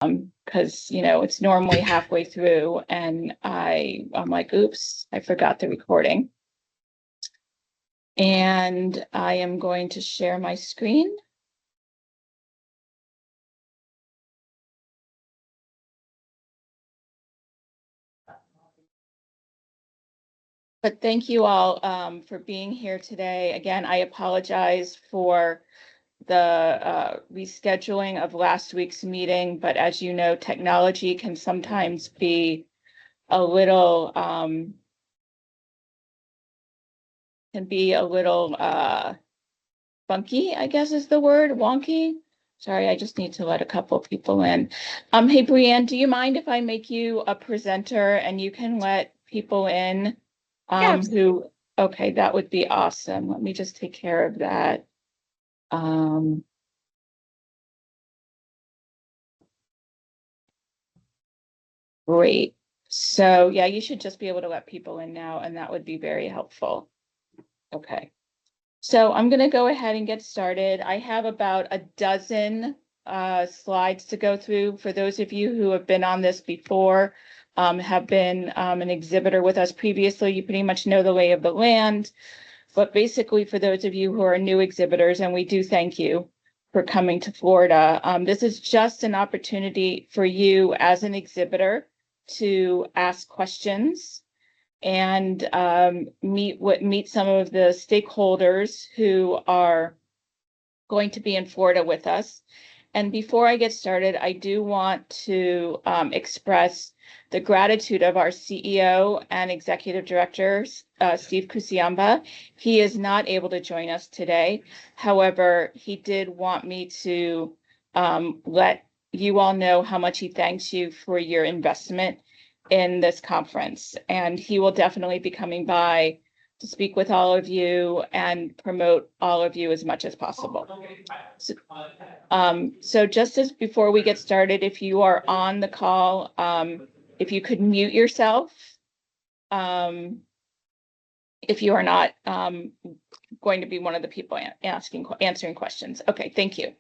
because it's normally halfway through, and I'm like, oops, I forgot the recording. And I am going to share my screen. But thank you all for being here today. Again, I apologize for the rescheduling of last week's meeting, but as you know, technology can sometimes be a little funky, I guess is the word, wonky. Sorry, I just need to let a couple people in. Hey, Brianne, do you mind if I make you a presenter and you can let people in okay, that would be awesome. Let me just take care of that. Great. So yeah, you should just be able to let people in now, and that would be very helpful. Okay. So I'm going to go ahead and get started. I have about a dozen slides to go through. For those of you who have been on this before, have been an exhibitor with us previously, you pretty much know the lay of the land. But basically, for those of you who are new exhibitors, and we do thank you for coming to Florida, this is just an opportunity for you as an exhibitor to ask questions and meet some of the stakeholders who are going to be in Florida with us. And before I get started, I do want to express the gratitude of our CEO and Executive Director, Steve Kusiamba. He is not able to join us today. However, he did want me to let you all know how much he thanks you for your investment in this conference. And he will definitely be coming by to speak with all of you and promote all of you as much as possible. So just as before we get started, if you are on the call, if you could mute yourself, if you are not going to be one of the people answering questions. Okay, thank you.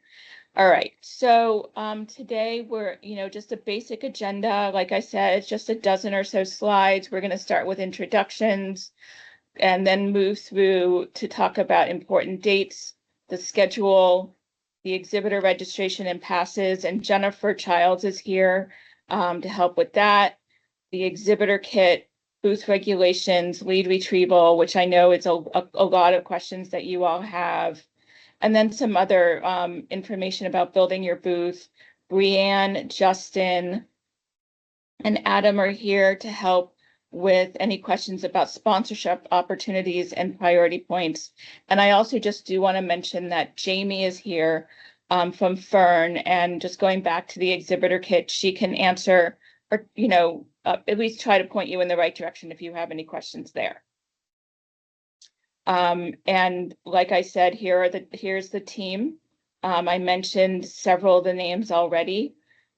All right, so today we're, just a basic agenda. Like I said, it's just a dozen or so slides. We're going to start with introductions and then move through to talk about important dates, the schedule, the exhibitor registration and passes, and Jennifer Childs is here to help with that. The exhibitor kit, booth regulations, lead retrieval, which I know is a lot of questions that you all have. And then some other information about building your booth. Brianne, Justin, and Adam are here to help with any questions about sponsorship opportunities and priority points. And I also just do want to mention that Jamie is here from Fern, and just going back to the exhibitor kit, she can answer or, at least try to point you in the right direction if you have any questions there. And like I said, here's the team. I mentioned several of the names already.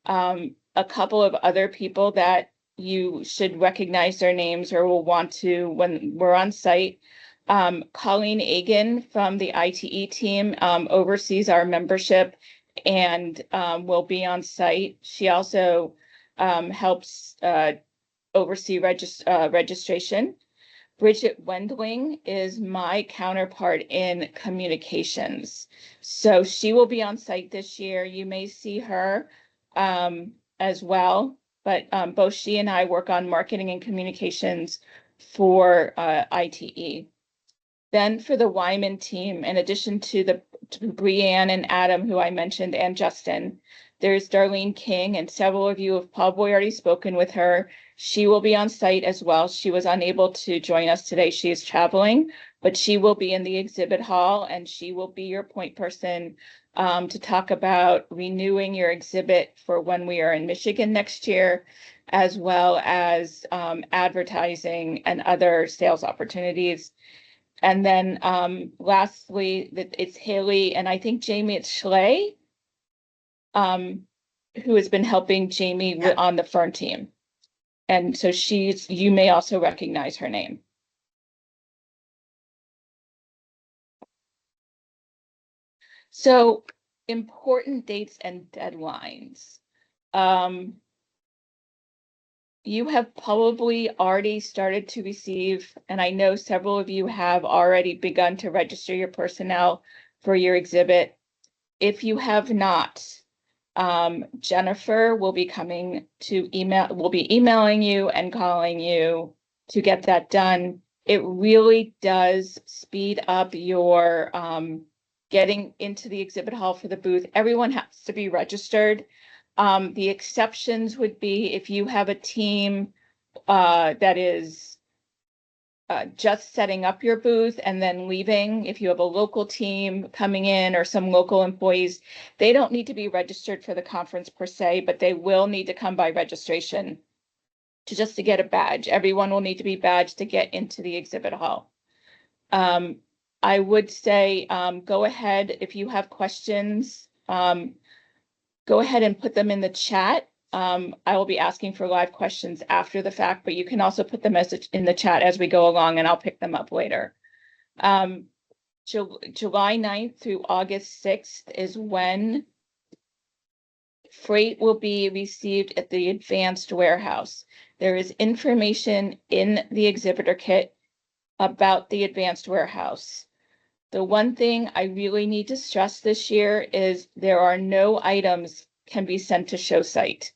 A couple of other people that you should recognize their names or will want to when we're on site. Colleen Agan from the ITE team oversees our membership and will be on site. She also helps oversee registration. Bridget Wendling is my counterpart in communications. So she will be on site this year. You may see her as well, but both she and I work on marketing and communications for ITE. Then for the Wyman team, in addition to Brianne and Adam, who I mentioned, and Justin, there's Darlene King, and several of you have probably already spoken with her. She will be on site as well. She was unable to join us today. She is traveling, but she will be in the exhibit hall, and she will be your point person to talk about renewing your exhibit for when we are in Michigan next year, as well as advertising and other sales opportunities. And then lastly, it's Haley, and I think Jamie, it's Schley, who has been helping Jamie on the Fern team. And so you may also recognize her name. So important dates and deadlines. You have probably already started to receive, and I know several of you have already begun to register your personnel for your exhibit. If you have not, Jennifer will be will be emailing you and calling you to get that done. It really does speed up your getting into the exhibit hall for the booth. Everyone has to be registered. The exceptions would be if you have a team that is just setting up your booth and then leaving. If you have a local team coming in or some local employees, they don't need to be registered for the conference per se, but they will need to come by registration to get a badge. Everyone will need to be badged to get into the exhibit hall. I would say go ahead if you have questions. Go ahead and put them in the chat. I will be asking for live questions after the fact, but you can also put them in the chat as we go along, and I'll pick them up later. July 9th through August 6th is when freight will be received at the advanced warehouse. There is information in the exhibitor kit about the advanced warehouse. The one thing I really need to stress this year is there are no items can be sent to show site.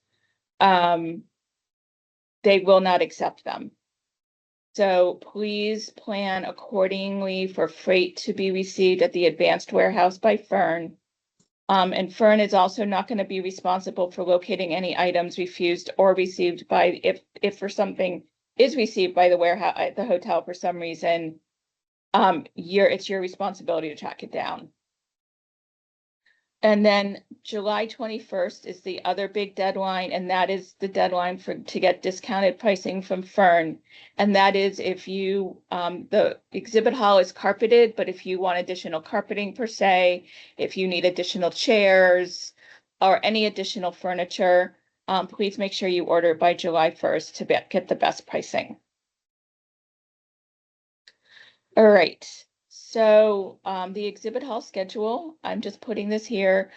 They will not accept them. So please plan accordingly for freight to be received at the advanced warehouse by Fern. And Fern is also not going to be responsible for locating any items refused or received by, if for something is received by the warehouse at the hotel for some reason, it's your responsibility to track it down. And then July 21st is the other big deadline, and that is the deadline to get discounted pricing from Fern. And that is if you, the exhibit hall is carpeted, but if you want additional carpeting per se, if you need additional chairs or any additional furniture, please make sure you order by July 1st to get the best pricing. All right. So the exhibit hall schedule, I'm just putting this here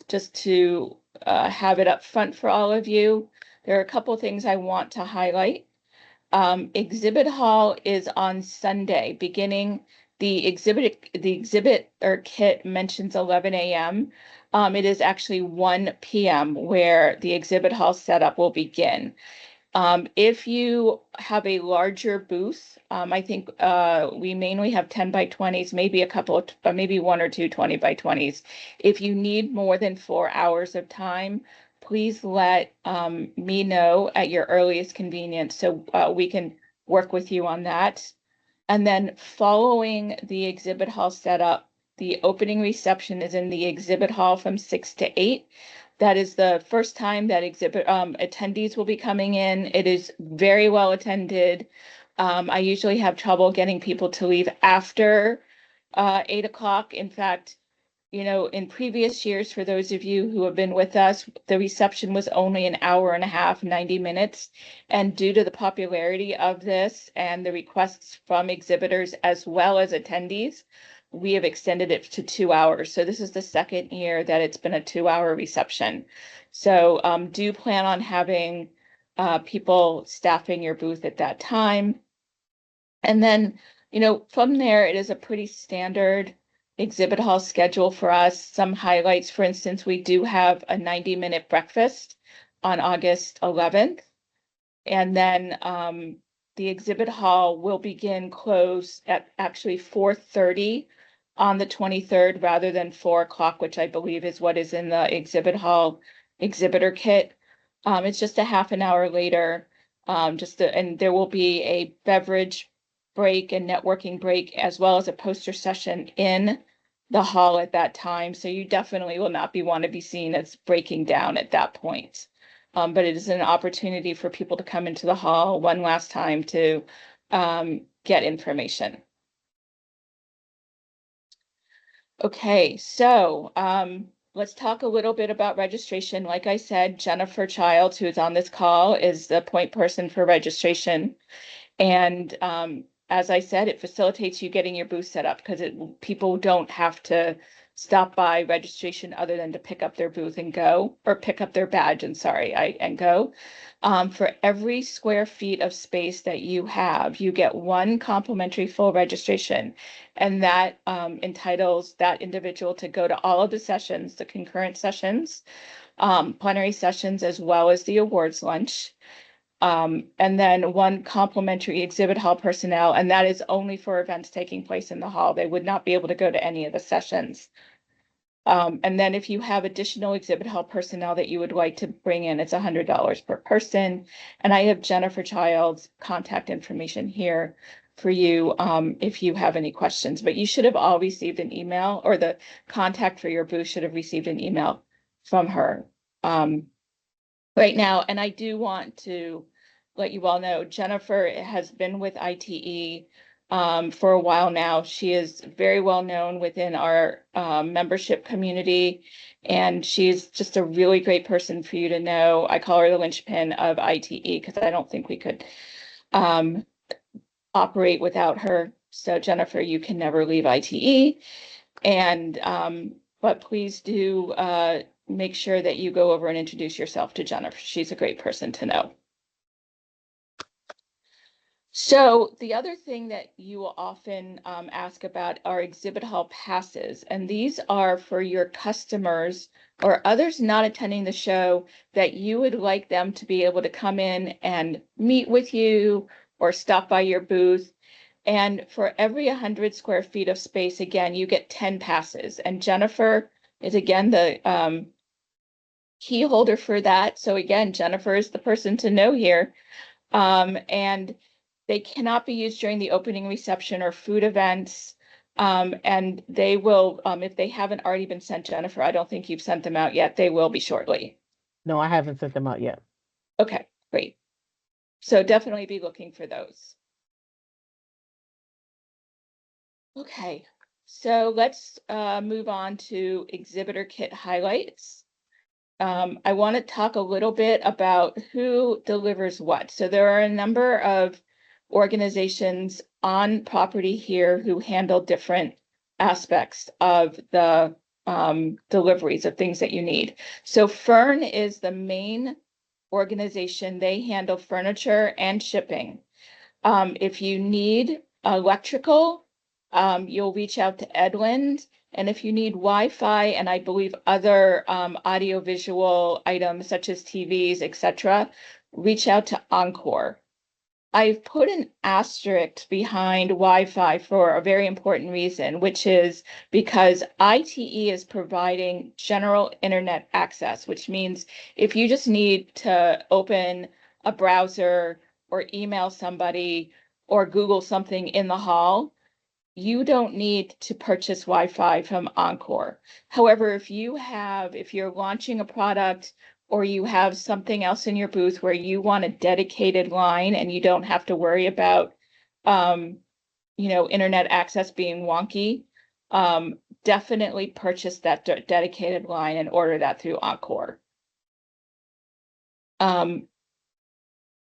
just to have it up front for all of you. There are a couple of things I want to highlight. Exhibit hall is on Sunday, beginning the exhibitor kit mentions 11 a.m. It is actually 1 p.m. where the exhibit hall setup will begin. If you have a larger booth, I think we mainly have 10 by 20s, maybe a couple of, maybe one or two 20 by 20s. If you need more than 4 hours of time, please let me know at your earliest convenience so we can work with you on that. And then following the exhibit hall setup, the opening reception is in the exhibit hall from 6 to 8. That is the first time that attendees will be coming in. It is very well attended. I usually have trouble getting people to leave after 8 o'clock. In fact, you know, in previous years, for those of you who have been with us, the reception was only an hour and a half, 90 minutes. And due to the popularity of this and the requests from exhibitors as well as attendees, we have extended it to 2 hours. So this is the second year that it's been a 2-hour reception. So do plan on having people staffing your booth at that time. And then, you know, from there, it is a pretty standard exhibit hall schedule for us. Some highlights, for instance, we do have a 90-minute breakfast on August 11th. And then the exhibit hall will begin close at actually 4:30 on the 23rd rather than 4 o'clock, which I believe is what is in the exhibit hall exhibitor kit. It's just a half an hour later, and there will be a beverage break and networking break as well as a poster session in the hall at that time. So you definitely will not want to be seen as breaking down at that point. But it is an opportunity for people to come into the hall one last time to get information. Okay, so let's talk a little bit about registration. Like I said, Jennifer Childs, who is on this call, is the point person for registration. And as I said, it facilitates you getting your booth set up because people don't have to stop by registration other than to pick up their booth and go, or pick up their badge and go. For every square feet of space that you have, you get one complimentary full registration, and that entitles that individual to go to all of the sessions, the concurrent sessions, plenary sessions, as well as the awards lunch. And then one complimentary exhibit hall personnel, and that is only for events taking place in the hall. They would not be able to go to any of the sessions. And then if you have additional exhibit hall personnel that you would like to bring in, it's $100 per person. And I have Jennifer Child's contact information here for you if you have any questions. But you should have all received an email, or the contact for your booth should have received an email from her right now. And I do want to let you all know, Jennifer has been with ITE for a while now. She is very well known within our membership community, and she's just a really great person for you to know. I call her the linchpin of ITE because I don't think we could operate without her. So Jennifer, you can never leave ITE. And but please do make sure that you go over and introduce yourself to Jennifer. She's a great person to know. So the other thing that you will often ask about are exhibit hall passes, and these are for your customers or others not attending the show that you would like them to be able to come in and meet with you or stop by your booth. And for every 100 square feet of space, again, you get 10 passes. And Jennifer is, again, the key holder for that. So again, Jennifer is the person to know here. And they cannot be used during the opening reception or food events. And they will, if they haven't already been sent, Jennifer, I don't think you've sent them out yet. They will be shortly. No, I haven't sent them out yet. Okay, great. So definitely be looking for those. Okay, so let's move on to exhibitor kit highlights. I want to talk a little bit about who delivers what. So there are a number of organizations on property here who handle different aspects of the deliveries of things that you need. So Fern is the main organization. They handle furniture and shipping. If you need electrical, you'll reach out to Edland. And if you need Wi-Fi and I believe other audiovisual items such as TVs, etc., reach out to Encore. I've put an asterisk behind Wi-Fi for a very important reason, which is because ITE is providing general internet access, which means if you just need to open a browser or email somebody or Google something in the hall, you don't need to purchase Wi-Fi from Encore. However, if you're launching a product or you have something else in your booth where you want a dedicated line and you don't have to worry about, internet access being wonky, definitely purchase that dedicated line and order that through Encore.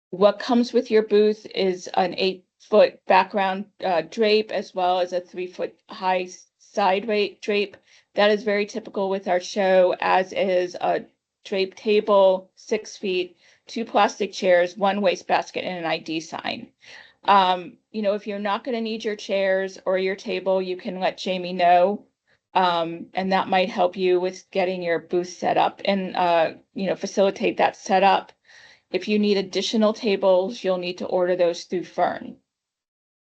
What comes with your booth is an 8-foot background drape, as well as a 3-foot high side drape. That is very typical with our show, as is a drape table, 6 feet, 2 plastic chairs, 1 wastebasket, and an ID sign. If you're not going to need your chairs or your table, you can let Jamie know. And that might help you with getting your booth set up and, facilitate that setup. If you need additional tables, you'll need to order those through Fern.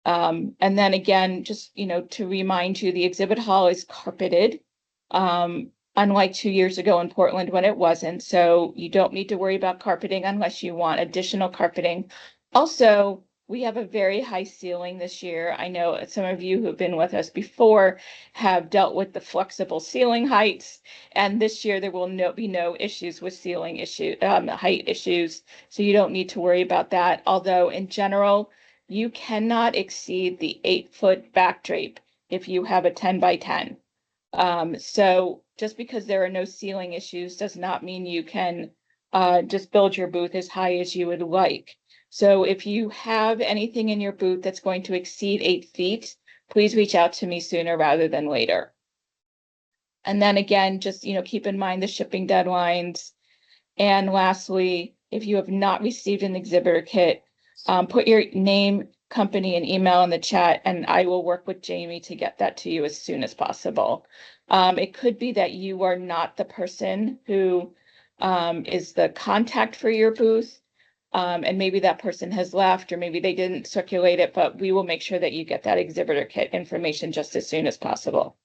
And then again, just, to remind you, the exhibit hall is carpeted, unlike 2 years ago in Portland when it wasn't. So you don't need to worry about carpeting unless you want additional carpeting. Also, we have a very high ceiling this year. I know some of you who have been with us before have dealt with the flexible ceiling heights, and this year there will be no issues with ceiling height issues, so you don't need to worry about that. Although in general, you cannot exceed the 8-foot back drape if you have a 10 by 10. So just because there are no ceiling issues does not mean you can just build your booth as high as you would like. So if you have anything in your booth that's going to exceed 8 feet, please reach out to me sooner rather than later. And then again, just, keep in mind the shipping deadlines. And lastly, if you have not received an exhibitor kit, put your name, company, and email in the chat, and I will work with Jamie to get that to you as soon as possible. It could be that you are not the person who is the contact for your booth, and maybe that person has left, or maybe they didn't circulate it, but we will make sure that you get that exhibitor kit information just as soon as possible.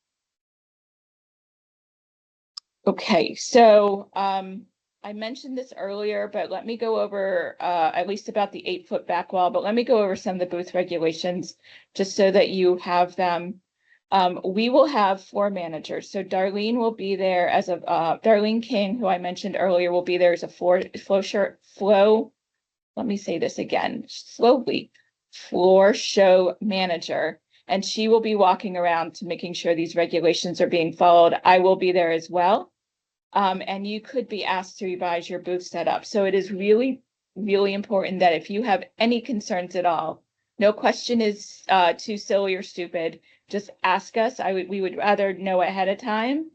Okay, so I mentioned this earlier, but let me go over at least about the 8-foot back wall, but let me go over some of the booth regulations just so that you have them. We will have floor managers. So Darlene will be there as a Darlene King, who I mentioned earlier, will be there as a let me say this again slowly, floor show manager. And she will be walking around to making sure these regulations are being followed. I will be there as well. And you could be asked to revise your booth setup. So it is really, really important that if you have any concerns at all, no question is too silly or stupid. Just ask us. We would rather know ahead of time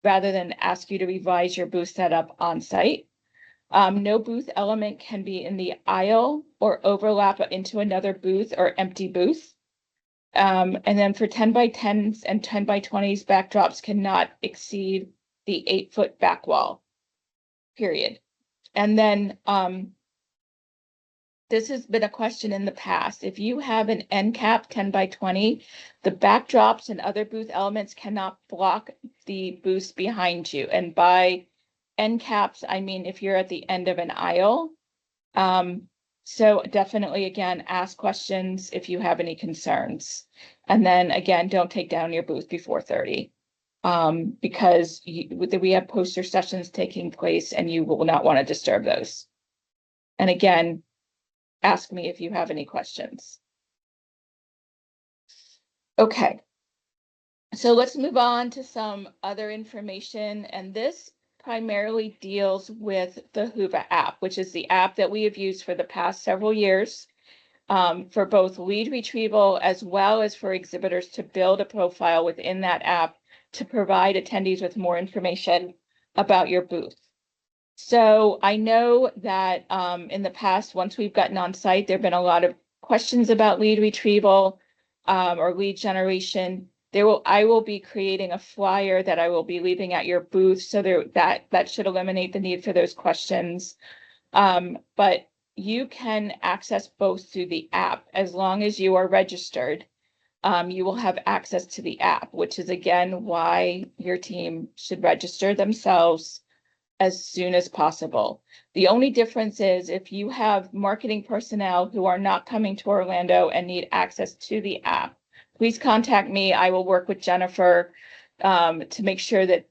rather than ask you to revise your booth setup on site. No booth element can be in the aisle or overlap into another booth or empty booth. And then for 10 by 10s and 10 by 20s, backdrops cannot exceed the 8-foot back wall, period. And then this has been a question in the past. If you have an end cap 10 by 20, the backdrops and other booth elements cannot block the booths behind you. And by end caps, I mean if you're at the end of an aisle. So definitely, again, ask questions if you have any concerns. And then again, don't take down your booth before 30. Because we have poster sessions taking place and you will not want to disturb those. And again, ask me if you have any questions. Okay, so let's move on to some other information. And this primarily deals with the Whova app, which is the app that we have used for the past several years for both lead retrieval as well as for exhibitors to build a profile within that app to provide attendees with more information about your booth. So I know that in the past, once we've gotten on site, there have been a lot of questions about lead retrieval or lead generation. I will be creating a flyer that I will be leaving at your booth, so that should eliminate the need for those questions. But you can access both through the app as long as you are registered. You will have access to the app, which is again why your team should register themselves as soon as possible. The only difference is if you have marketing personnel who are not coming to Orlando and need access to the app, please contact me. I will work with Jennifer to make sure that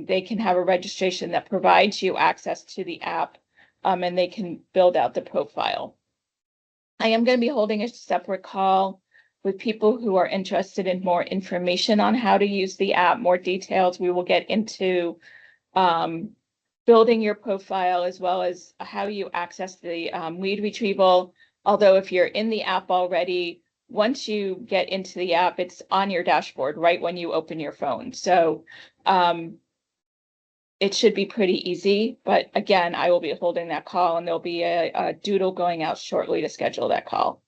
they can have a registration that provides you access to the app and they can build out the profile. I am going to be holding a separate call with people who are interested in more information on how to use the app, more details. We will get into building your profile as well as how you access the lead retrieval. Although if you're in the app already, once you get into the app, it's on your dashboard right when you open your phone. So it should be pretty easy, but again, I will be holding that call and there'll be a doodle going out shortly to schedule that call.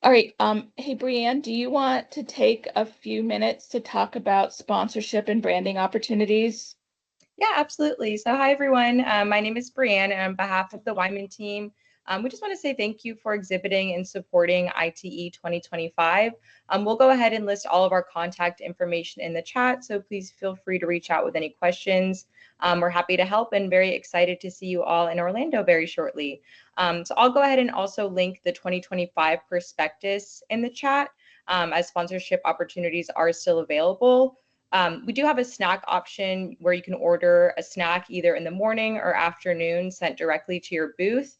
All right, hey, Brianne, do you want to take a few minutes to talk about sponsorship and branding opportunities? Yeah, absolutely. So hi, everyone. My name is Brianne, and on behalf of the Wyman team, we just want to say thank you for exhibiting and supporting ITE 2025. We'll go ahead and list all of our contact information in the chat, so please feel free to reach out with any questions. We're happy to help and very excited to see you all in Orlando very shortly. So I'll go ahead and also link the 2025 prospectus in the chat as sponsorship opportunities are still available. We do have a snack option where you can order a snack either in the morning or afternoon sent directly to your booth.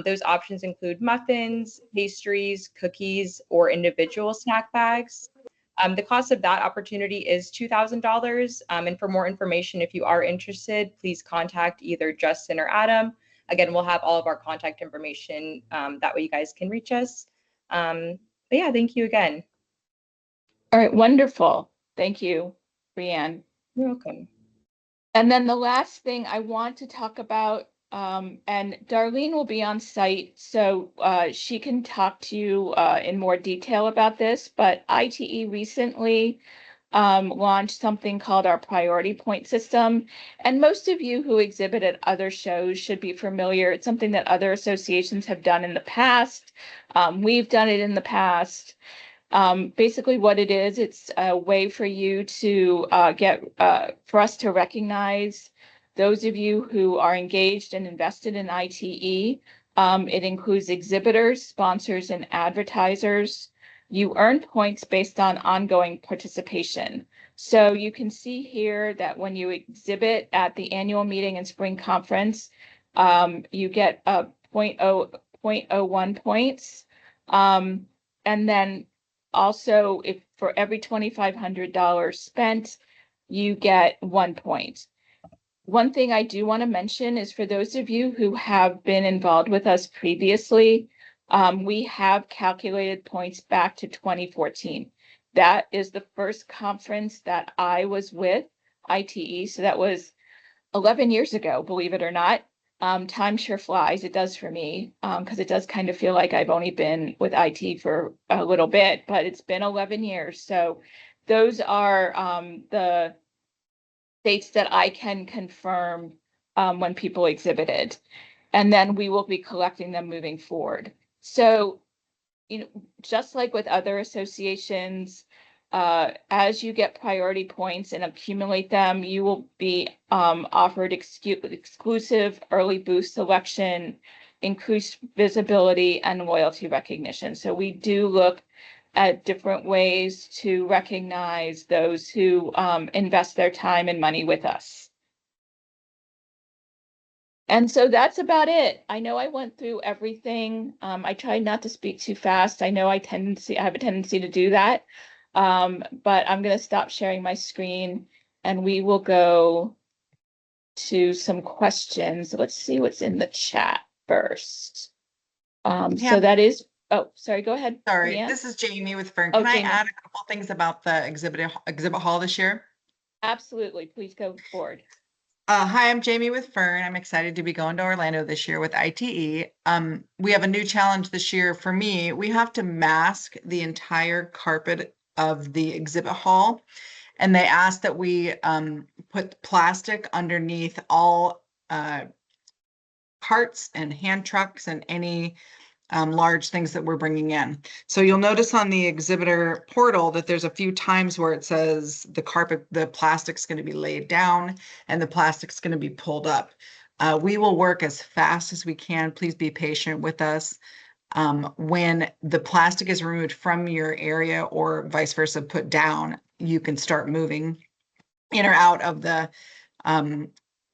Those options include muffins, pastries, cookies, or individual snack bags. The cost of that opportunity is $2,000. And for more information, if you are interested, please contact either Justin or Adam. Again, we'll have all of our contact information. That way you guys can reach us. But yeah, thank you again. All right, wonderful. Thank you. Brianne. You're welcome. And then the last thing I want to talk about, and Darlene will be on site, so she can talk to you in more detail about this, but ITE recently launched something called our priority point system. And most of you who exhibit at other shows should be familiar. It's something that other associations have done in the past. We've done it in the past. Basically what it is, it's a way for you to for us to recognize those of you who are engaged and invested in ITE. It includes exhibitors, sponsors, and advertisers. You earn points based on ongoing participation. So you can see here that when you exhibit at the annual meeting and spring conference, you get a 0.01 points. And then also, if for every $2,500 spent, you get 1 point. One thing I do want to mention is for those of you who have been involved with us previously, we have calculated points back to 2014. That is the first conference that I was with ITE. So that was 11 years ago, believe it or not. Time sure flies. It does for me, because it does kind of feel like I've only been with IT for a little bit, but it's been 11 years. So those are the dates that I can confirm when people exhibited. And then we will be collecting them moving forward. So, just like with other associations, as you get priority points and accumulate them, you will be offered exclusive early boost selection, increased visibility, and loyalty recognition. So we do look at different ways to recognize those who invest their time and money with us. And so that's about it. I know I went through everything. I tried not to speak too fast. I know I have a tendency to do that. But I'm going to stop sharing my screen and we will go to some questions. Let's see what's in the chat first. So that is, oh, sorry, go ahead. Sorry, Leanne? this is Jamie with Fern. Oh, Can I Jamie. add a couple things about the exhibit hall this year? Absolutely. Please go forward. Hi, I'm Jamie with Fern. I'm excited to be going to Orlando this year with ITE. We have a new challenge this year for me. We have to mask the entire carpet of the exhibit hall. And they asked that we put plastic underneath all carts and hand trucks and any large things that we're bringing in. So you'll notice on the exhibitor portal that there's a few times where it says the plastic's going to be laid down and the plastic's going to be pulled up. We will work as fast as we can. Please be patient with us. When the plastic is removed from your area or vice versa, put down, you can start moving in or out of the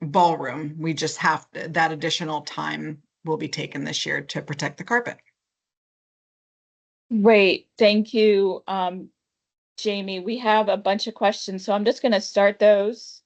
ballroom. We just have that additional time will be taken this year to protect the carpet. Great, thank you, Jamie. We have a bunch of questions, so I'm just going to start those.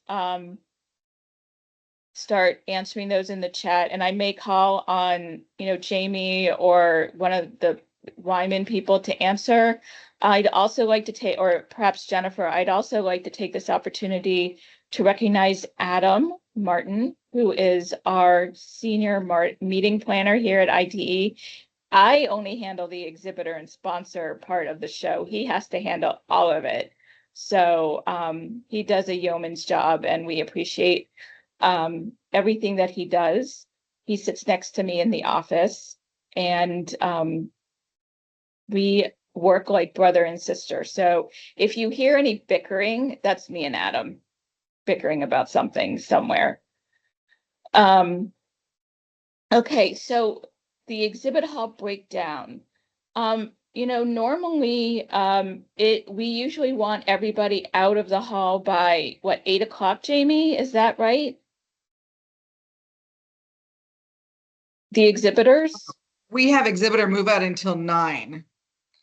Start answering those in the chat, and I may call on Jamie or one of the Wyman people to answer. I'd also like to take, or perhaps Jennifer, I'd also like to take this opportunity to recognize Adam Martin, who is our senior meeting planner here at ITE. I only handle the exhibitor and sponsor part of the show. He has to handle all of it. So he does a yeoman's job, and we appreciate everything that he does. He sits next to me in the office, and we work like brother and sister. So if you hear any bickering, that's me and Adam bickering about something somewhere. Okay, so the exhibit hall breakdown. Normally we usually want everybody out of the hall by what, 8 o'clock, Jamie? Is that right? The exhibitors? We have exhibitor move out until 9.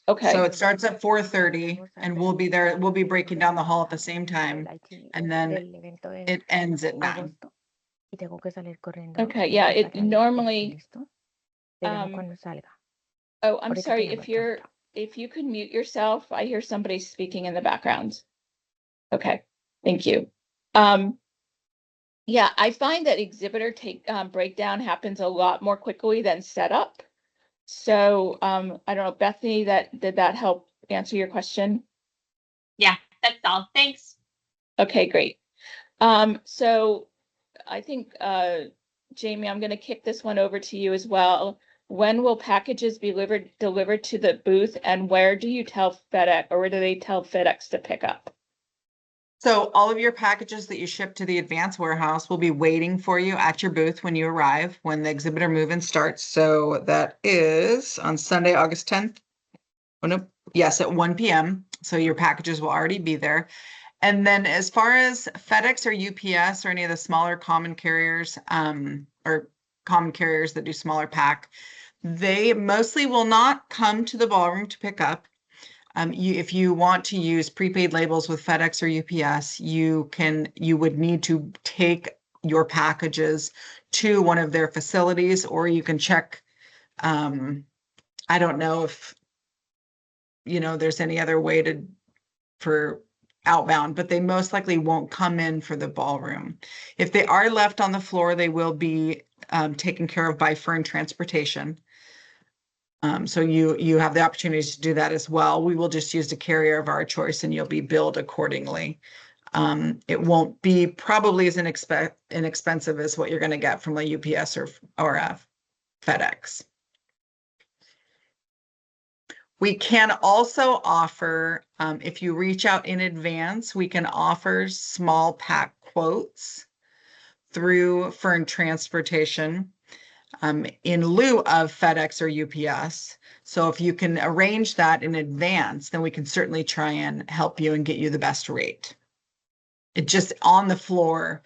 Okay. So it starts at 4:30 and we'll be there. We'll be breaking down the hall at the same time. And then it ends at 9. Okay, yeah, it normally, oh, I'm sorry, if you could mute yourself, I hear somebody speaking in the background. Okay, Thank you. Yeah, I find that exhibitor breakdown happens a lot more quickly than setup. So I don't know, Bethany, did that help answer your question? Yeah, that's all. Thanks. Okay, great. So I think Jamie, I'm going to kick this one over to you as well. When will packages be delivered to the booth, and where do you tell FedEx, or where do they tell FedEx to pick up? So all of your packages that you ship to the advanced warehouse will be waiting for you at your booth when you arrive, when the exhibitor move-in starts. So that is on Sunday, August 10th. Oh, no, yes, at 1 p.m. So your packages will already be there. And then as far as FedEx or UPS or any of the smaller common carriers, or common carriers that do smaller pack, they mostly will not come to the ballroom to pick up. If you want to use prepaid labels with FedEx or UPS, you would need to take your packages to one of their facilities, or you can check. I don't know if, there's any other way for outbound, but they most likely won't come in for the ballroom. If they are left on the floor, they will be taken care of by Fern Transportation. So you have the opportunity to do that as well. We will just use a carrier of our choice, and you'll be billed accordingly. It won't be probably as inexpensive as what you're going to get from a UPS or a FedEx. We can also offer, if you reach out in advance, we can offer small pack quotes through Fern Transportation in lieu of FedEx or UPS. So if you can arrange that in advance, then we can certainly try and help you and get you the best rate. It just on the floor,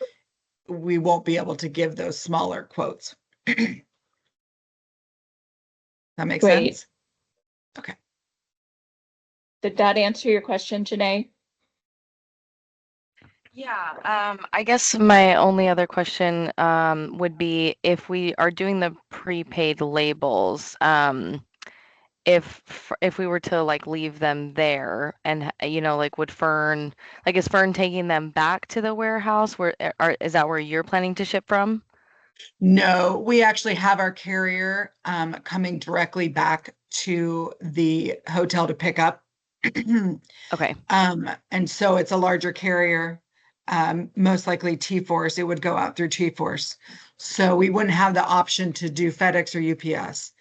we won't be able to give those smaller quotes. That makes Great. sense? Okay. Did that answer your question, Janae? Yeah, I guess my only other question would be if we are doing the prepaid labels, if we were to like leave them there and like would Fern, like is Fern taking them back to the warehouse where is that where you're planning to ship from? No, we actually have our carrier coming directly back to the hotel to pick up. Okay. And so it's a larger carrier, most likely T-Force. It would go out through T-Force. So we wouldn't have the option to do FedEx or UPS.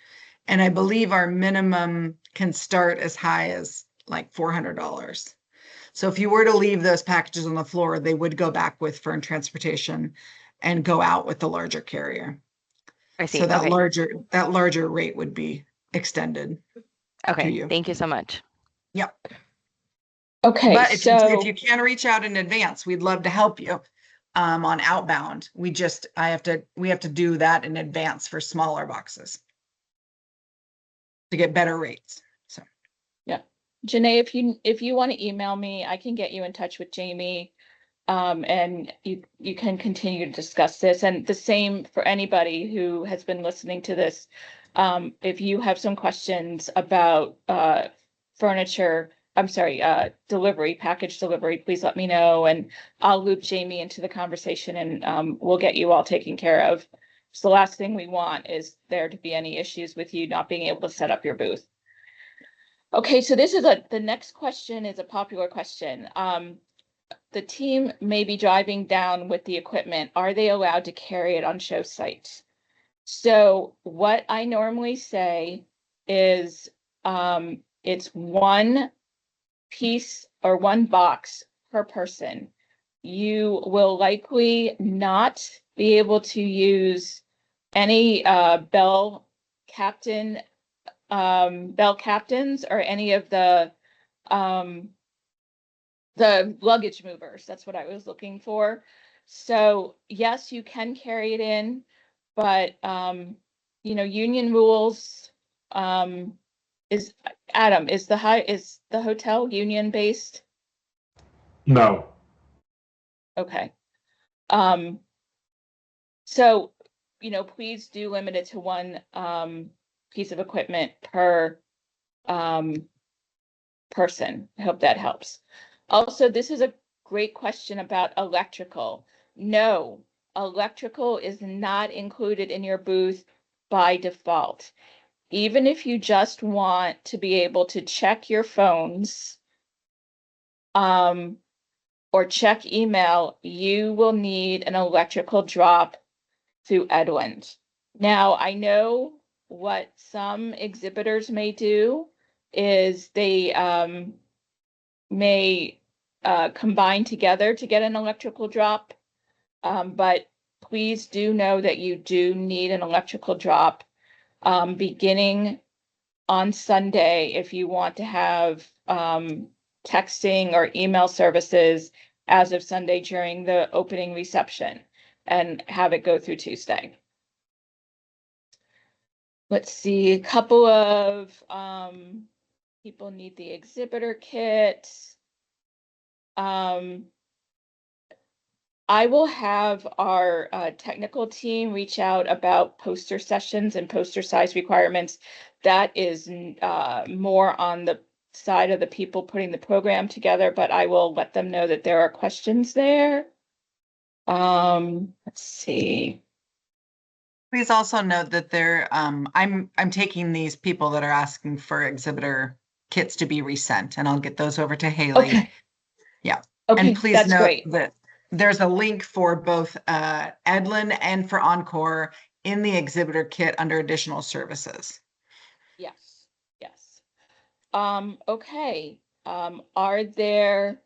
And I believe our minimum can start as high as like $400. So if you were to leave those packages on the floor, they would go back with Fern Transportation and go out with the larger carrier. I see. So that Okay. larger rate would be extended to Okay. you. Thank you so much. Yep. Okay, But if so you can reach out in advance, we'd love to help you on outbound. We have to do that in advance for smaller boxes to get better rates. So yeah, Janae, if you want to email me, I can get you in touch with Jamie. And you can continue to discuss this, and the same for anybody who has been listening to this. If you have some questions about package delivery, please let me know, and I'll loop Jamie into the conversation, and we'll get you all taken care of. So the last thing we want is there to be any issues with you not being able to set up your booth. Okay, so the next question is a popular question. The team may be driving down with the equipment. Are they allowed to carry it on show sites? So what I normally say is it's one piece or one box per person. You will likely not be able to use any bell captains or any of the luggage movers. That's what I was looking for. So yes, you can carry it in, but union rules, is Adam, is the hotel union based? No. Okay. So, please do limit it to one piece of equipment per person. I hope that helps. Also, this is a great question about electrical. No, electrical is not included in your booth by default. Even if you just want to be able to check your phones, or check email, you will need an electrical drop through Edwin. Now, I know what some exhibitors may do is they may combine together to get an electrical drop, but please do know that you do need an electrical drop beginning on Sunday if you want to have texting or email services as of Sunday during the opening reception and have it go through Tuesday. Let's see, a couple of people need the exhibitor kit. I will have our technical team reach out about poster sessions and poster size requirements. That is more on the side of the people putting the program together, but I will let them know that there are questions there. Let's see. Please also note that I'm taking these people that are asking for exhibitor kits to be resent, and I'll get those over to Haley. Okay. Yeah. Okay, And please that's note great. that there's a link for both Edlin and for Encore in the exhibitor kit under additional services. Yes, yes. Okay. Are there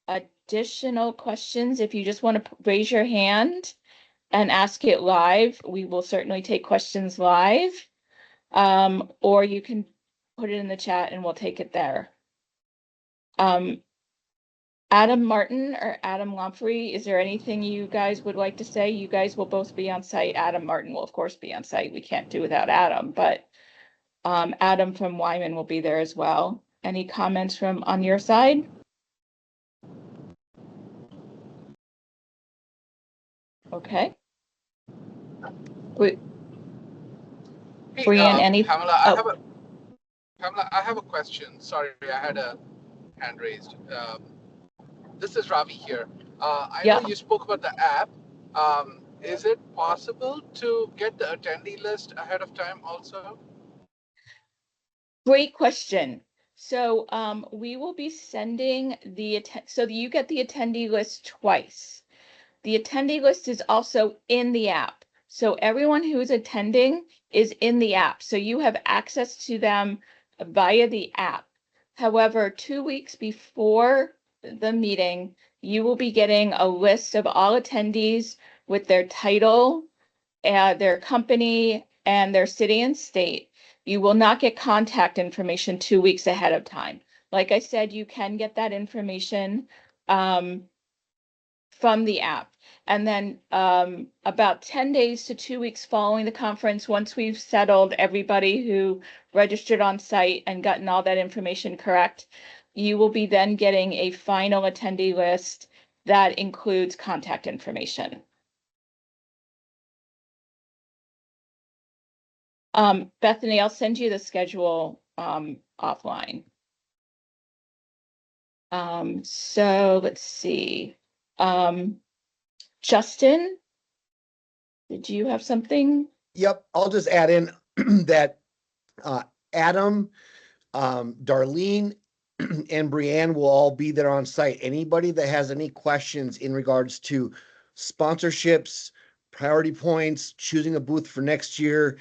additional questions? If you just want to raise your hand and ask it live, we will certainly take questions live. Or you can put it in the chat and we'll take it there. Adam Martin or Adam Lomfrey, is there anything you guys would like to say? You guys will both be on site. Adam Martin will of course be on site. We can't do without Adam, but Adam from Wyman will be there as well. Any comments from on your side? Okay. Hey, Brian, any? Pamela, I have a question. Sorry, I had a hand raised. This is Ravi here. I know you spoke about the app. Is it possible to get the attendee list ahead of time also? Great question. So we will be sending so you get the attendee list twice. The attendee list is also in the app. So everyone who's attending is in the app. So you have access to them via the app. However, 2 weeks before the meeting, you will be getting a list of all attendees with their title, their company, and their city and state. You will not get contact information 2 weeks ahead of time. Like I said, you can get that information from the app. And then about 10 days to 2 weeks following the conference, once we've settled everybody who registered on site and gotten all that information correct, you will be then getting a final attendee list that includes contact information. Bethany, I'll send you the schedule offline. So let's see. Justin, did you have something? Yep, I'll just add in that Adam, Darlene, and Brianne will all be there on site. Anybody that has any questions in regards to sponsorships, priority points, choosing a booth for next year,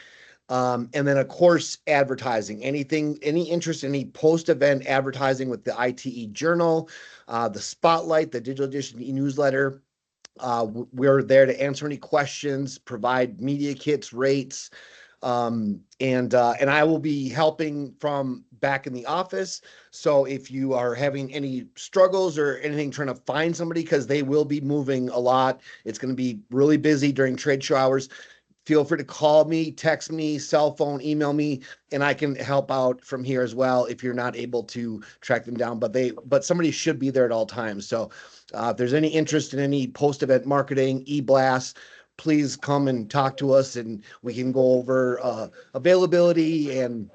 and then of course advertising, anything, any interest in any post-event advertising with the ITE Journal, the Spotlight, the digital edition e-newsletter. We're there to answer any questions, provide media kits, rates, and I will be helping from back in the office. So if you are having any struggles or anything trying to find somebody, because they will be moving a lot, it's going to be really busy during trade show hours. Feel free to call me, text me, cell phone, email me, and I can help out from here as well if you're not able to track them down. But somebody should be there at all times. So if there's any interest in any post-event marketing, e-blast, please come and talk to us, and we can go over availability and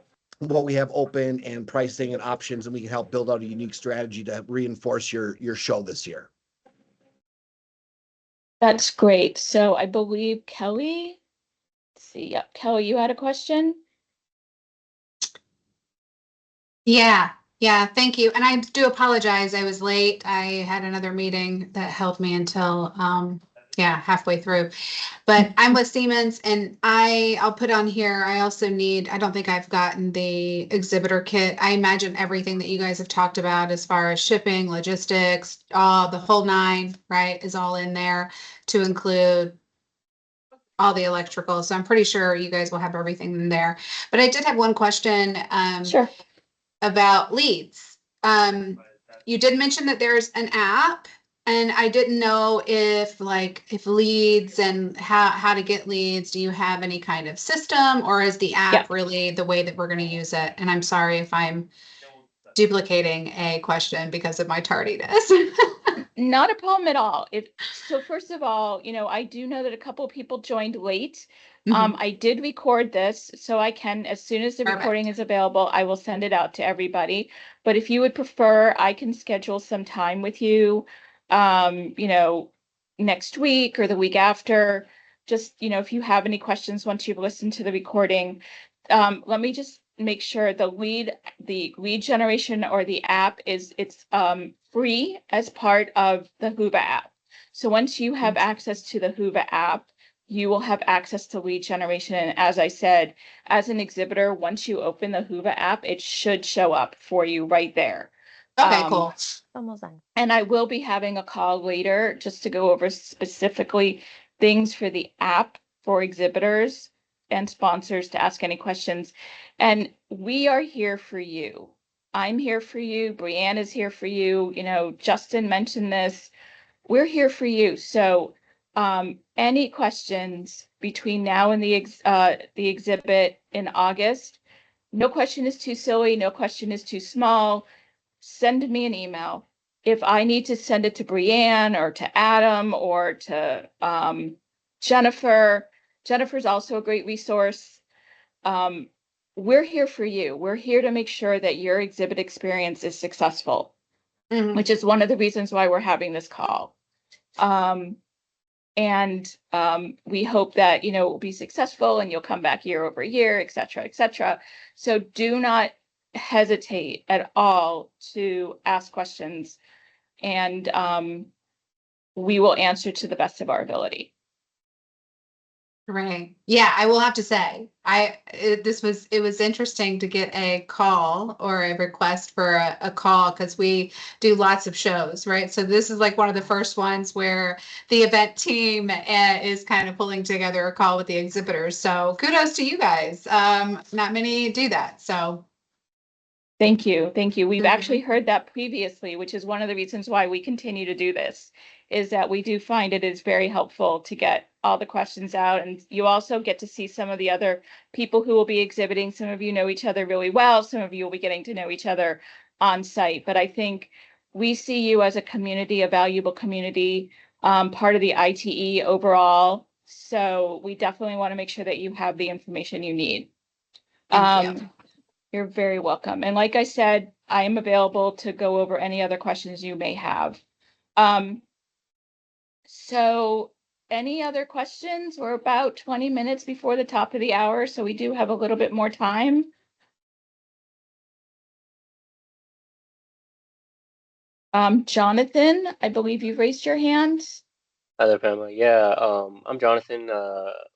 what we have open and pricing and options, and we can help build out a unique strategy to reinforce your show this year. That's great. So I believe Kelly, let's see, yep, Kelly, you had a question? Yeah, thank you. And I do apologize. I was late. I had another meeting that held me until halfway through. But I'm with Siemens, and I'll put on here, I also need, I don't think I've gotten the exhibitor kit. I imagine everything that you guys have talked about as far as shipping, logistics, the whole nine, right, is all in there to include all the electrical. So I'm pretty sure you guys will have everything in there. But I did have one question. Sure. About leads. You did mention that there's an app, and I didn't know if leads and how to get leads. Do you have any kind of system, or is the app really the way that we're going to use it? And I'm sorry if I'm duplicating a question because of my tardiness. Not a problem at all. So first of all, I do know that a couple of people joined late. I did record this, so I can, as soon as the recording is available, I will send it out to everybody. But if you would prefer, I can schedule some time with you, next week or the week after. Just, if you have any questions once you've listened to the recording. Let me just make sure the lead generation or the app it's free as part of the Hoover app. So once you have access to the Hoover app, you will have access to lead generation. And as I said, as an exhibitor, once you open the Hoover app, it should show up for you right there. Okay, cool. Almost done. And I will be having a call later just to go over specifically things for the app for exhibitors and sponsors to ask any questions. And we are here for you. I'm here for you. Brianne is here for you. Justin mentioned this. We're here for you. So any questions between now and the exhibit in August, no question is too silly. No question is too small. Send me an email. If I need to send it to Brianne or to Adam or to Jennifer's also a great resource. We're here for you. We're here to make sure that your exhibit experience is successful, which is one of the reasons why we're having this call. And we hope that, it will be successful and you'll come back year over year, et cetera, et cetera. So do not hesitate at all to ask questions, and we will answer to the best of our ability. Right. Yeah, I will have to say, it was interesting to get a call or a request for a call, because we do lots of shows, right? So this is like one of the first ones where the event team is kind of pulling together a call with the exhibitors. So kudos to you guys. Not many do that. So thank you. Thank you. We've actually heard that previously, which is one of the reasons why we continue to do this, is that we do find it is very helpful to get all the questions out. And you also get to see some of the other people who will be exhibiting. Some of you know each other really well. Some of you will be getting to know each other on site. But I think we see you as a community, a valuable community, part of the ITE overall. So we definitely want to make sure that you have the information you need. thank you. You're very welcome. And like I said, I am available to go over any other questions you may have. So any other questions? We're about 20 minutes before the top of the hour, so we do have a little bit more time. Jonathan, I believe you've raised your hand. Hi there, Pamela. Yeah, I'm Jonathan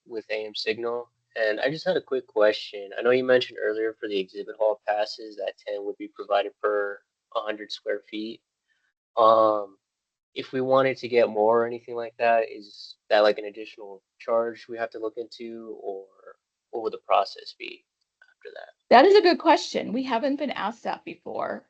with AM Signal, and I just had a quick question. I know you mentioned earlier for the exhibit hall passes that 10 would be provided per 100 square feet. If we wanted to get more or anything like that, is that like an additional charge we have to look into, or what would the process be after that? That is a good question. We haven't been asked that before.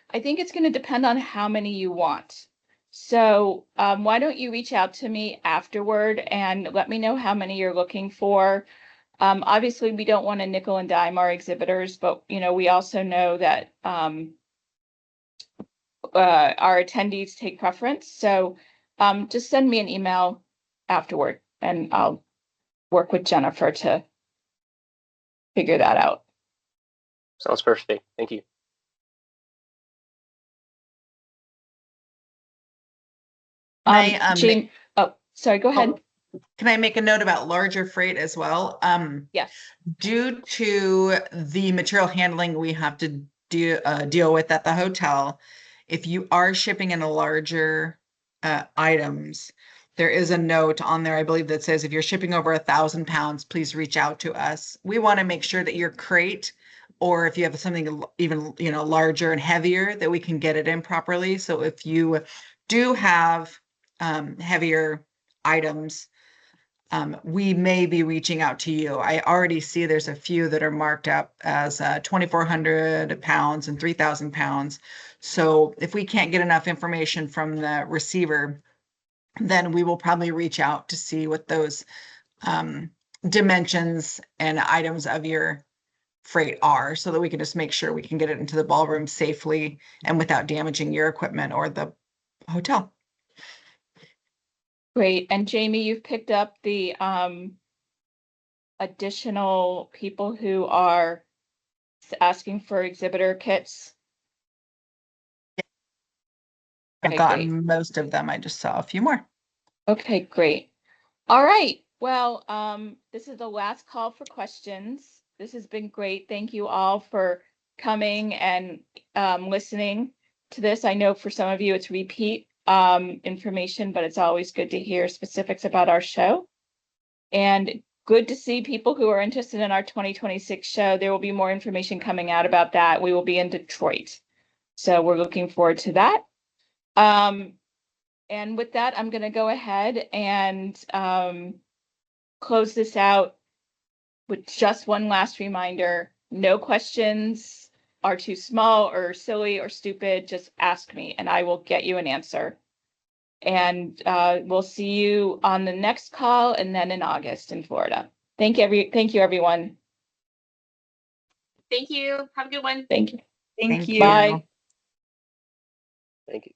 I think it's going to depend on how many you want. So why don't you reach out to me afterward and let me know how many you're looking for. Obviously, we don't want to nickel and dime our exhibitors, but we also know that our attendees take preference. So just send me an email afterward and I'll work with Jennifer to figure that out. Sounds perfect. Thank you. Jean, oh, Sorry, go ahead. Can I make a note about larger freight as well? Yes. Due to the material handling we have to deal with at the hotel, if you are shipping in a larger items, there is a note on there, I believe, that says if you're shipping over 1,000 pounds, please reach out to us. We want to make sure that your crate, or if you have something even larger and heavier, that we can get it in properly. So if you do have heavier items, we may be reaching out to you. I already see there's a few that are marked up as 2,400 pounds and 3,000 pounds. So if we can't get enough information from the receiver, then we will probably reach out to see what those dimensions and items of your freight are, so that we can just make sure we can get it into the ballroom safely and without damaging your equipment or the hotel. Great. And Jamie, you've picked up the additional people who are asking for exhibitor kits? I've gotten most of them. I just saw a few more. Okay, great. All right. Well, this is the last call for questions. This has been great. Thank you all for coming and listening to this. I know for some of you it's repeat information, but it's always good to hear specifics about our show. And good to see people who are interested in our 2026 show. There will be more information coming out about that. We will be in Detroit. So we're looking forward to that. And with that, I'm going to go ahead and close this out with just one last reminder. No questions are too small or silly or stupid. Just ask me and I will get you an answer. And we'll see you on the next call and then in August in Florida. Thank you, everyone. Thank you. Have a good one. Thank you. Thank you. Bye. Thank you.